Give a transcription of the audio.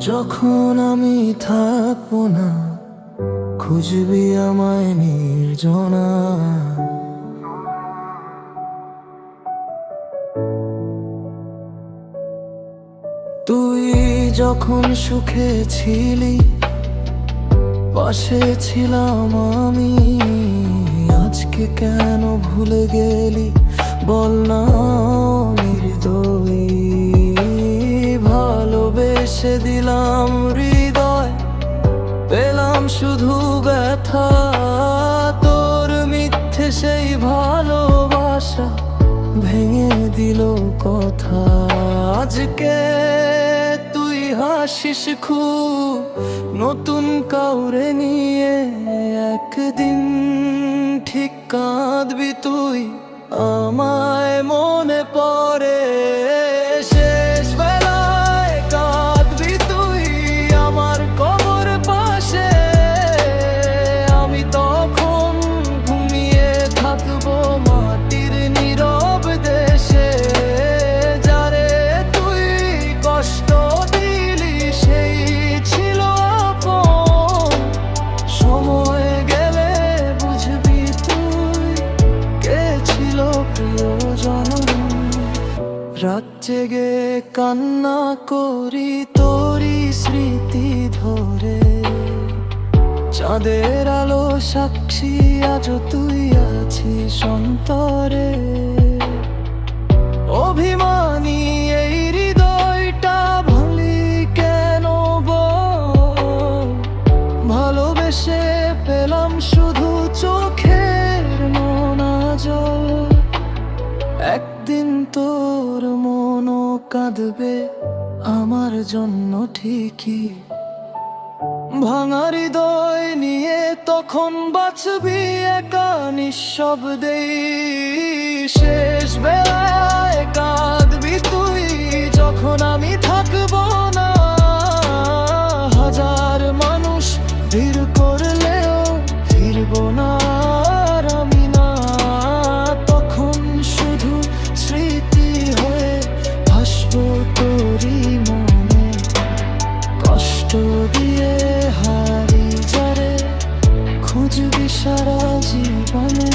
যখন আমি থাকবো না, খুঁজবি আমায় নির্জনা। তুই যখন সুখে ছিলি, পাশে ছিলাম আমি। আজকে কেন ভুলে গেলি বল না নির্দয়ী। ভালোবেসে দিলাম হৃদয়, পেলাম শুধু ব্যথা। তোর মিথ্যে সেই ভালোবাসা ভেঙে দিল কথা। আজকে তুই হাসিস খুব নতুন কাউরে নিয়ে, একদিন ঠিক কাঁদবি তুই, আমায় মনে পড়ে। শেষ বেলায় কাঁদবি তুই আমার কবর পাশে, আমি তখন ঘুমিয়ে থাকবো মাটির নীরব দেশে। যারে তুই কষ্ট দিলি সেই ছিল আপন, সময় গেলে বুঝবি তুই কে ছিল প্রিয়জন। রাত জেগে কান্না করি তোরই স্মৃতি ধরে, চাঁদের আলো সাক্ষী আজও তুই আছিস অন্তরে। অভিমানী এই হৃদয়টা ভাঙলি কেন বল? ভালোবেসে পেলাম শুধু চোখের নোনা জল। একদিন তোর মনও কাঁদবে আমার জন্য ঠিকই, ভাঙা হৃদয় নিয়ে তখন বাঁচবি একা নিঃশব্দে। শেষ বেলায় কাঁদবি তুই যখন আমি থাকবো না। হাজার মানুষ ভিড় করলেও ফিরবো না আর আমি না। তখন শুধু স্মৃতি হয়ে ভাসবো তোরই মনে, কষ্ট দিয়ে হারি যারে খুঁজবি সারা জীবনে।